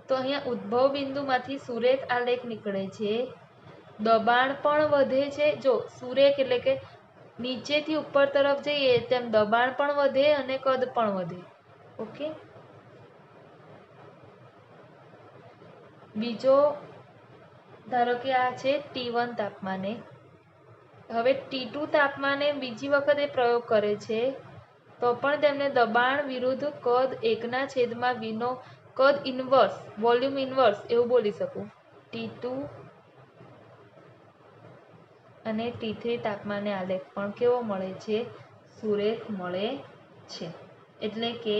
તો અહીંયા ઉદ્ભવ બિંદુમાંથી સુરેખ આલેખ નીકળે છે. દબાણ પણ વધે છે. જો સુરેખ એટલે કે નીચેથી ઉપર તરફ જઈએ તેમ દબાણ પણ વધે અને કદ પણ વધે. ઓકે, બીજો ધારો કે આ છે T1 તાપમાને. હવે T2 તાપમાને બીજી વખત એ પ્રયોગ કરે છે તો પણ તેમને દબાણ વિરુદ્ધ કદ 1/v નો કદ ઇન્વર્સ, વોલ્યુમ ઇન્વર્સ એવું બોલી શકું. T2 અને T3 તાપમાને આલેખ પણ કેવો મળે છે? સુરેખ મળે છે. એટલે કે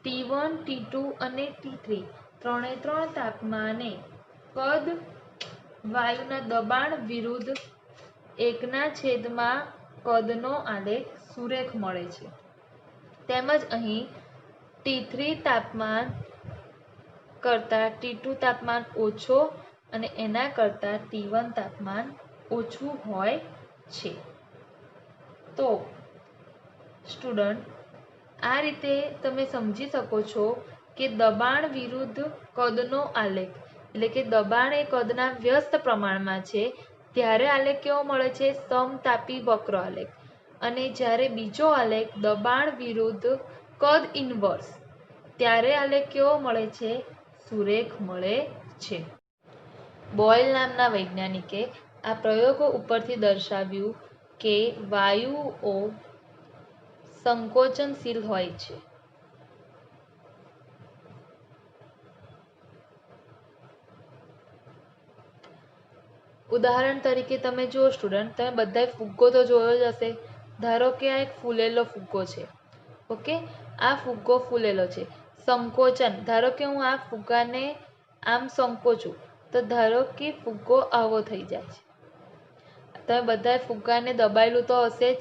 T1, T2 અને T3 ત્રણે તાપમાને કદ વાયુના દબાણ વિરુદ્ધ 1/, કદનો આલેખ સુરેખ મળે છે. તેમજ અહીં T3 તાપમાન કરતાં T2 તાપમાન ઓછો અને એના કરતાં T1 તાપમાન ઓછું હોય છે. તો સ્ટુડન્ટ, આ રીતે તમે સમજી શકો છો કે દબાણ વિરુદ્ધ કદનો આલેખ, એટલે કે દબાણ એ કદના વ્યસ્ત પ્રમાણમાં છે ત્યારે આલેખ કેવો મળે છે? સમતાપી વક્ર આલેખ. અને જ્યારે બીજો આલેખ દબાણ વિરુદ્ધ કદ ઇન્વર્સ, ત્યારે આલેખ કેવો મળે છે? સુરેખ મળે છે. બોયલ નામના વૈજ્ઞાનિકે આ પ્રયોગો ઉપરથી દર્શાવ્યું કે વાયુઓ સંકોચનશીલ હોય છે. ઉદાહરણ તરીકે તમે જુઓ સ્ટુડન્ટ, તમે બધાએ ફુગ્ગો તો જોયો જ હશે. ધારો કે આ એક ફૂલેલો ફુગ્ગો છે. ઓકે, આ ફુગ્ગો ફૂલેલો છે. સંકોચન, ધારો કે હું આ ફુગ્ગાને આમ સંકોચું તો ધારો કે ફુગ્ગો આવો થઈ જાય છે. તમે બધાએ ફુગ્ગાને દબાયેલું તો હશે જ.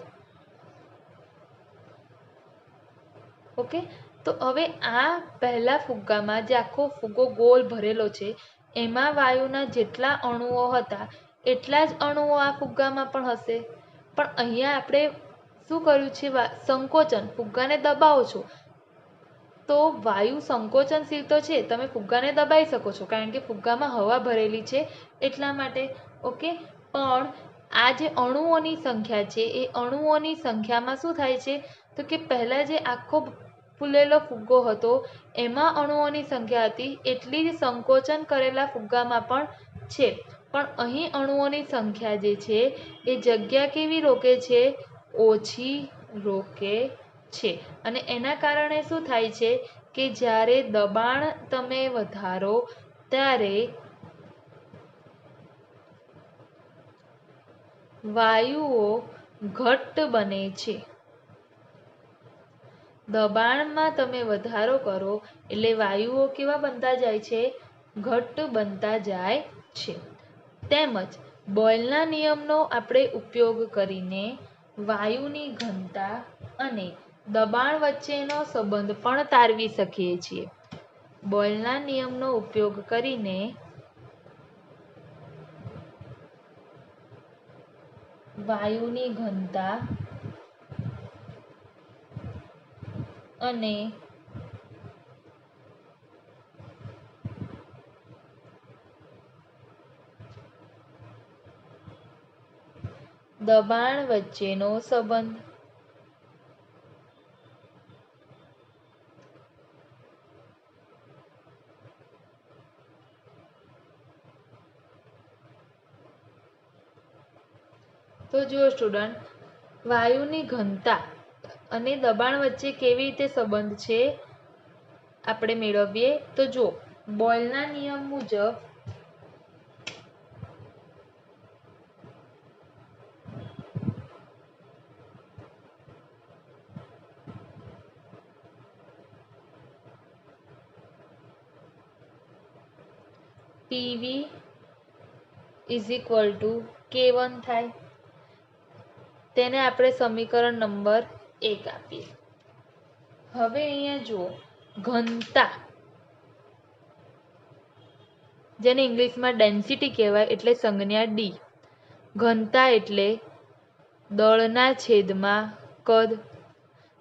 ઓકે, તો હવે આ પહેલા ફુગ્ગામાં જે આખો ફુગ્ગો ગોળ ભરેલો છે એમાં વાયુના જેટલા અણુઓ હતા એટલા જ અણુઓ આ ફુગ્ગામાં પણ હશે. પણ અહીંયા આપણે શું કર્યું છે? સંકોચન. ફુગ્ગાને દબાવો છો તો વાયુ સંકોચનશીલ તો છે, તમે ફુગ્ગાને દબાઈ શકો છો કારણ કે ફુગ્ગામાં હવા ભરેલી છે એટલા માટે. ઓકે, પણ આ જે અણુઓની સંખ્યા છે એ અણુઓની સંખ્યામાં શું થાય છે? તો કે પહેલા જે આખો ફૂલેલો ફુગ્ગો હતો એમાં અણુઓની સંખ્યા હતી એટલી જ સંકોચન કરેલા ફુગ્ગામાં પણ છે. પણ અહીં અણુઓની સંખ્યા જે છે એ જગ્યા કેવી રોકે છે? ઓછી રોકે છે. અને એના કારણે શું થાય છે કે જ્યારે દબાણ તમે વધારો ત્યારે વાયુઓ ઘટ્ટ બને છે. દબાણમાં તમે વધારો કરો એટલે વાયુઓ કેવા બનતા જાય છે? ઘટ્ટ બનતા જાય છે. તેમજ બોયલના નિયમનો આપણે ઉપયોગ કરીને વાયુની ઘનતા અને દબાણ વચ્ચેનો સંબંધ પણ તારવી શકીએ છીએ. બોયલના નિયમનો ઉપયોગ કરીને વાયુની ઘનતા અને દબાણ વચ્ચેનો સંબંધ. તો જુઓ સ્ટુડન્ટ, વાયુની ઘનતા અને દબાણ વચ્ચે કેવી રીતે સંબંધ છે આપણે મેળવીએ. તો જુઓ, બોયલના નિયમ મુજબ PV is equal to K1 થાય. તેને આપણે સમીકરણ નંબર 1 આપીએ. હવે અહીંયા જુઓ, ઘનતા, જેને ઇંગ્લિશમાં ડેન્સિટી કહેવાય, એટલે સંજ્ઞા ડી. ઘનતા એટલે દળના છેદમાં કદ.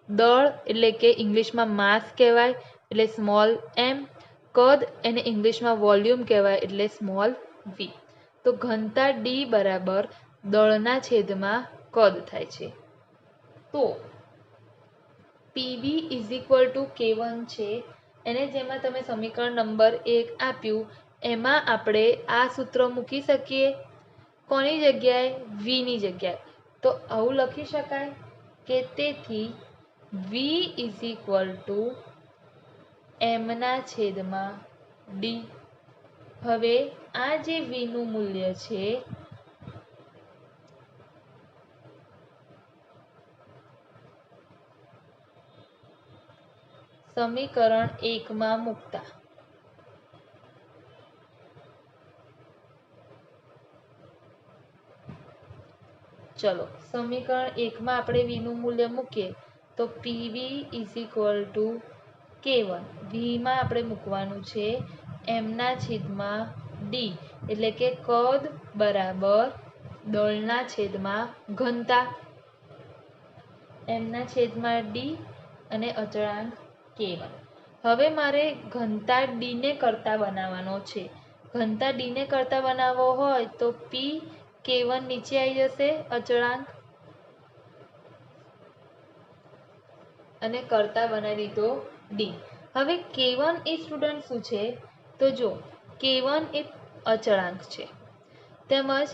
દળ એટલે કે ઇંગ્લિશમાં માસ કહેવાય, એટલે સ્મોલ m. કદ એને ઇંગ્લિશમાં વોલ્યુમ કહેવાય, એટલે સ્મોલ v. તો ઘનતા ડી બરાબર દળના છેદમાં કદ થાય છે. તો PV is equal to K1 છે. એને જેમાં તમે સમીકરણ નંબર 1 આપ્યું એમાં આપણે આ સૂત્ર મૂકી શકીએ. કોની જગ્યાએ? V ની જગ્યાએ. તો આવું લખી શકાય કે તેથી V is equal to m ના છેદમાં d. હવે આ જે V નું મૂલ્ય છે સમીકરણ 1 માં મૂકતા ચલો સમીકરણ 1 માં આપણે V નું મૂલ્ય મૂકીએ તો PV is equal to K1. V માં આપણે મૂકવાનું છે m ના છેદમાં d, એટલે કે કદ બરાબર દળના છેદમાં ઘનતા, m ના છેદમાં d અને અચળાંક K1. હવે મારે ઘનતા d ને કરતા બનાવવાનો છે. ઘનતા d ને કરતા બનાવવો હોય તો P K1 નીચે આવી જશે અચળાંક, અને કરતા બનાવી દીધો d. હવે K1 એ સ્ટુડન્ટ શું છે? તો જો K1 એ અચળાંક છે. તેમજ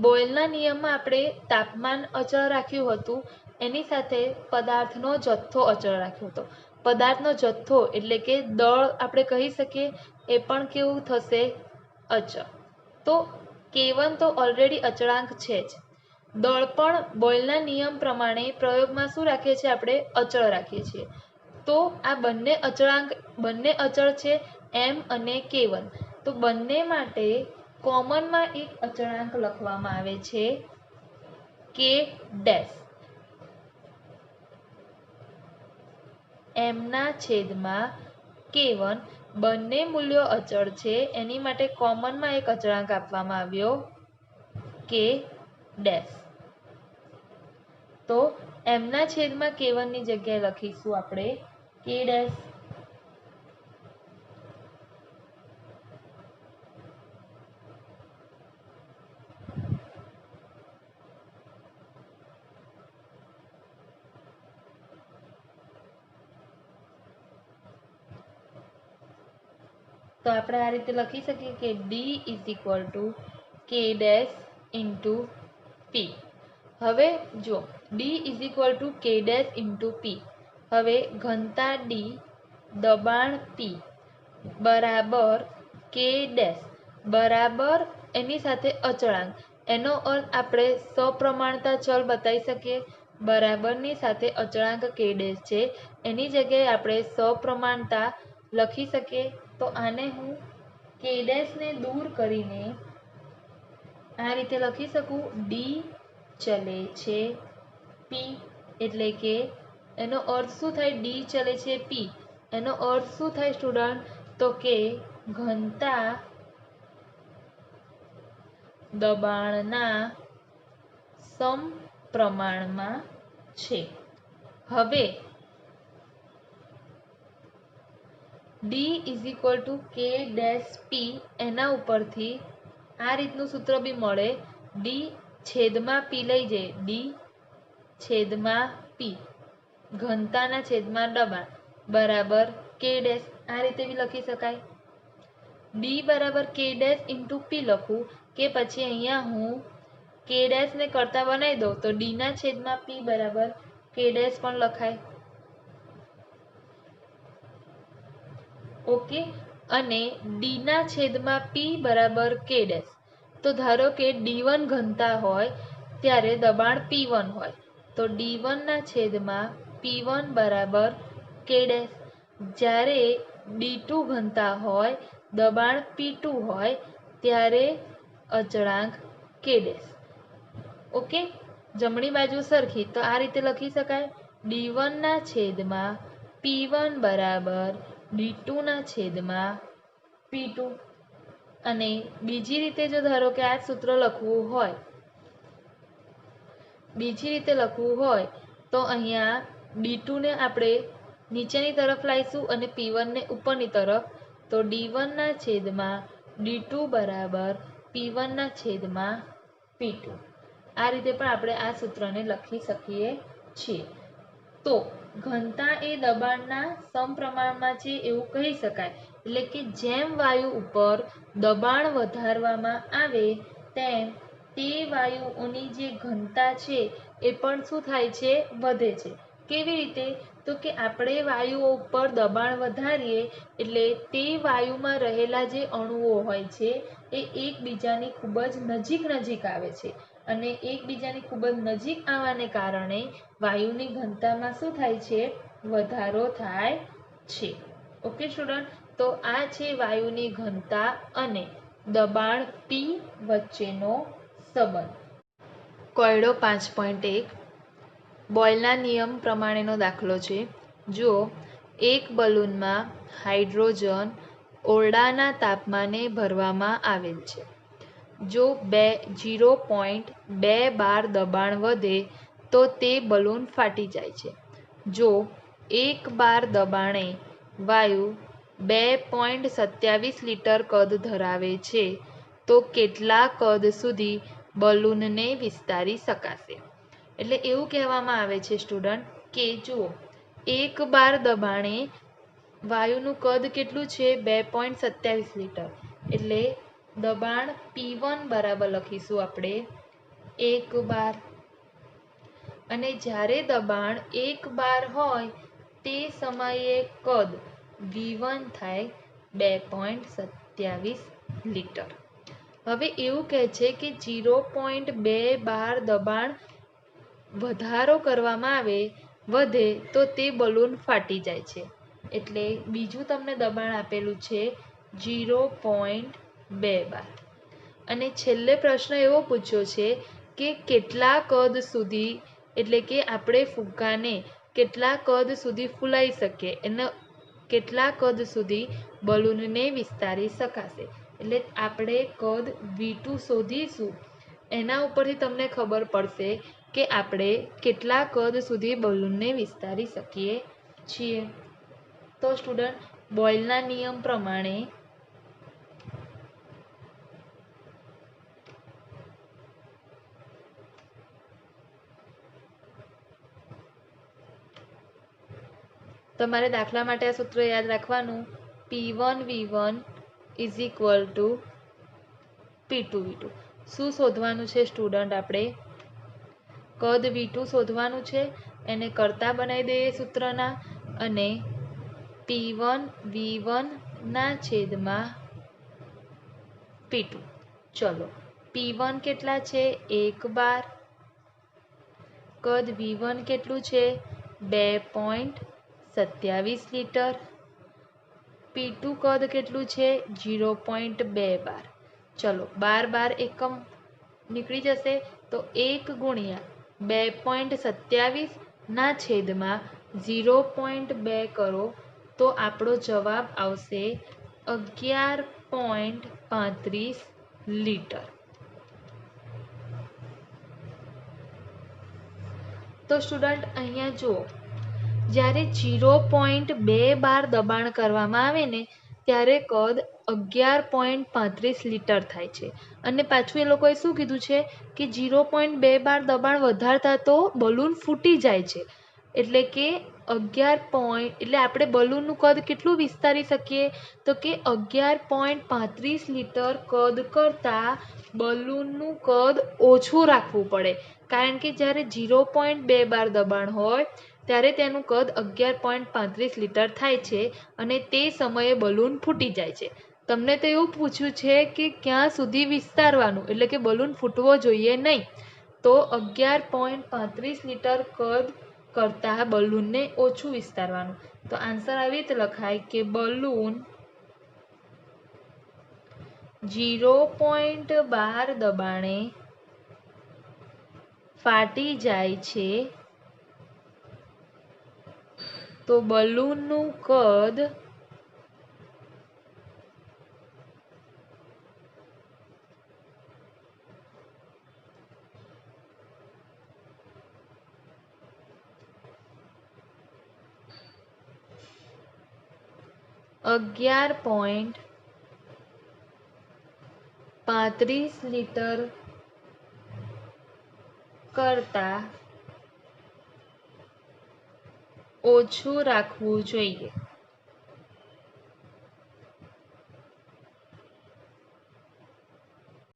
બોયલના નિયમમાં આપણે તાપમાન અચળ રાખ્યું હતું, એની સાથે પદાર્થનો જથ્થો અચળ રાખ્યો હતો. પદાર્થનો જથ્થો એટલે કે દળ આપણે કહી શકીએ, એ પણ કેવું થશે? અચળ. તો K1 તો ઓલરેડી અચળાંક છે જ. દળ પણ બોયલના નિયમ પ્રમાણે પ્રયોગમાં શું રાખીએ છીએ આપણે? અચળ રાખીએ છીએ. તો આ બંને અચળ છે, m અને K1. તો બંને માટે કોમનમાં એક અચળાંક લખવામાં આવે છે K ડેશ. m ના છેદમાં K1. બંને મૂલ્યો અચળ છે, એની માટે કોમનમાં એક અચળાંક આપવામાં આવ્યો K ડેશ. તો m ના છેદમાં K1 ની જગ્યાએ લખીશું આપણે K ડેશ. તો આપણે આ રીતે લખી શકીએ કે D is equal to K dash into P. હવે જો D is equal to K dash into P. હવે ઘનતા D, દબાણ P બરાબર K ડેશ બરાબર એની સાથે અચળાંક. એનો અર્થ આપણે સપ્રમાણતા ચલ બતાવી શકીએ. બરાબરની સાથે અચળાંક K ડેશ છે, એની જગ્યાએ આપણે સપ્રમાણતા લખી શકીએ. તો આને હું K ડેશ ને દૂર કરીને આ રીતે લખી શકું, D ચલે છે P. એટલે કે એનો અર્થ શું થાય? D ચલે છે P. એનો અર્થ શું થાય સ્ટુડન્ટ? તો કે ઘનતા દબાણના સમપ્રમાણમાં છે. હવે D is equal to K dash P, એના ઉપરથી આ રીતનું સૂત્ર બી મળે. D છેદમાં પી લઈ જઈએ, ડી છેદમાં પી ઘનતાના છેદમાં દબાણ બરાબર કે ડેશ. આ રીતે બી લખી શકાય. ડી બરાબર કે ડેશ ઇન્ટુ પી લખું કે પછી અહીંયા હું કે ડેશ ને કરતા બનાવી દઉં તો ડી ના છેદમાં પી બરાબર કે ડેશ પણ લખાય. ઓકે. અને ડી ના છેદમાં પી બરાબર કે ડેશ. તો ધારો કે D1 ઘનતા હોય ત્યારે દબાણ P1 હોય તો D1 ના છેદમાં P1 બરાબર કે ડેશ. જ્યારે D2 ઘનતા હોય દબાણ P2 હોય ત્યારે અચળાંક કે ડેશ. ઓકે. જમણી બાજુ સરખી તો આ રીતે લખી શકાય. D1 ના છેદમાં P1 બરાબર D2 ના છેદમાં P2. અને બીજી રીતે જો ધારો કે આ સૂત્ર લખવું હોય તો અહીંયા D2 ને આપણે નીચેની તરફ લાવીશું અને P1 ને ઉપરની તરફ તો D1 ના છેદમાં D2 બરાબર P1 ના છેદમાં P2. આ રીતે પણ આપણે આ સૂત્રને લખી શકીએ છીએ. તો ઘનતા એ દબાણના સમપ્રમાણમાં છે એવું કહી શકાય. એટલે કે જેમ વાયુ ઉપર દબાણ વધારવામાં આવે તેમ તે વાયુઓની જે ઘનતા છે એ પણ શું થાય છે? વધે છે. કેવી રીતે? તો કે આપણે વાયુઓ ઉપર દબાણ વધારીએ એટલે તે વાયુમાં રહેલા જે અણુઓ હોય છે એ એકબીજાની ખૂબ જ નજીક આવે છે. અને એકબીજાની ખૂબ જ નજીક આવવાને કારણે વાયુની ઘનતામાં શું થાય છે? વધારો થાય છે. Okay student. તો આ છે વાયુની ઘનતા અને દબાણ P વચ્ચેનો સંબંધ. કોયડો 5.1 બોયલના નિયમ પ્રમાણેનો દાખલો છે. જો એક બલૂનમાં હાઇડ્રોજન ઓરડાના તાપમાને ભરવામાં આવેલ છે. જો 0.2 બાર દબાણ વધે તો તે બલૂન ફાટી જાય છે. જો 1 બાર દબાણે વાયુ 2.27 લિટર કદ ધરાવે છે તો કેટલા કદ સુધી બલૂનને વિસ્તારી શકાશે? એટલે એવું કહેવામાં આવે છે સ્ટુડન્ટ કે જુઓ 1 બાર દબાણે વાયુનું કદ કેટલું છે? 2.27 લિટર. એટલે દબાણ P1 બરાબર લખીશું આપણે 1 બાર. અને જ્યારે દબાણ 1 બાર હોય તે સમયે કદ V1 થાય 2.27 લિટર. હવે એવું કહે છે કે 0.2 બાર દબાણ વધારો કરવામાં વધે તો તે બલૂન ફાટી જાય છે. એટલે બીજું તમને દબાણ આપેલું છે 0.2 બાર. અને છેલ્લે પ્રશ્ન એવો પૂછ્યો છે કે કેટલા કદ સુધી એટલે કે આપણે ફુગ્ગાને કેટલા કદ સુધી ફૂલાઈ શકીએ એને કેટલા કદ સુધી બલૂનને વિસ્તારી શકાશે. એટલે આપણે કદ V2 શોધીશું. એના ઉપરથી તમને ખબર પડશે કે આપણે કેટલા કદ સુધી બલૂનને વિસ્તારી શકીએ છીએ. તો સ્ટુડન્ટ બોયલના નિયમ પ્રમાણે તમારે દાખલા માટે આ સૂત્ર યાદ રાખવાનું. P1 V1 is equal to P2 V2. શું શોધવાનું છે સ્ટુડન્ટ? આપણે કદ V2 શોધવાનું છે. એને કરતા બનાવી દઈએ સૂત્રના અને P1 V1 ના છેદમાં P2. ચલો P1 કેટલા છે? 1 બાર. કદ V1 કેટલું છે? 2.27 લિટર. P2 કદ કેટલું છે? 0.2 બાર. ચલો બાર એકમ નીકળી જશે તો 1 ગુણ્યા 2.27 ના છેદમાં 0.2 કરો તો આપણો જવાબ આવશે 11.35 લિટર. તો સ્ટુડન્ટ અહીંયા જુઓ જ્યારે 0.2 બાર દબાણ કરવામાં આવે ને ત્યારે કદ 11.35 લીટર થાય છે. અને પાછું એ લોકોએ શું કીધું છે કે 0.2 બાર દબાણ વધારતા તો બલૂન ફૂટી જાય છે. એટલે કે 11 એટલે આપણે બલૂનનું કદ કેટલું વિસ્તારી શકીએ તો કે 11.35 લીટર કદ કરતાં બલૂનનું કદ ઓછું રાખવું પડે. કારણ કે જ્યારે 0.2 બાર દબાણ હોય ત્યારે તેનું કદ 11.35 લીટર થાય છે અને તે સમયે બલૂન ફૂટી જાય છે. તમને તો એવું પૂછ્યું છે કે ક્યાં સુધી વિસ્તારવાનું, એટલે કે બલૂન ફૂટવો જોઈએ નહીં. તો 11.35 લીટર કદ કરતાં બલૂનને ઓછું વિસ્તારવાનું. તો આન્સર આવી રીતે લખાય કે બલૂન 0.12 દબાણે ફાટી જાય છે તો બલૂનનું કદ 11.35 લીટર કરતાં ઓછું રાખવું જોઈએ.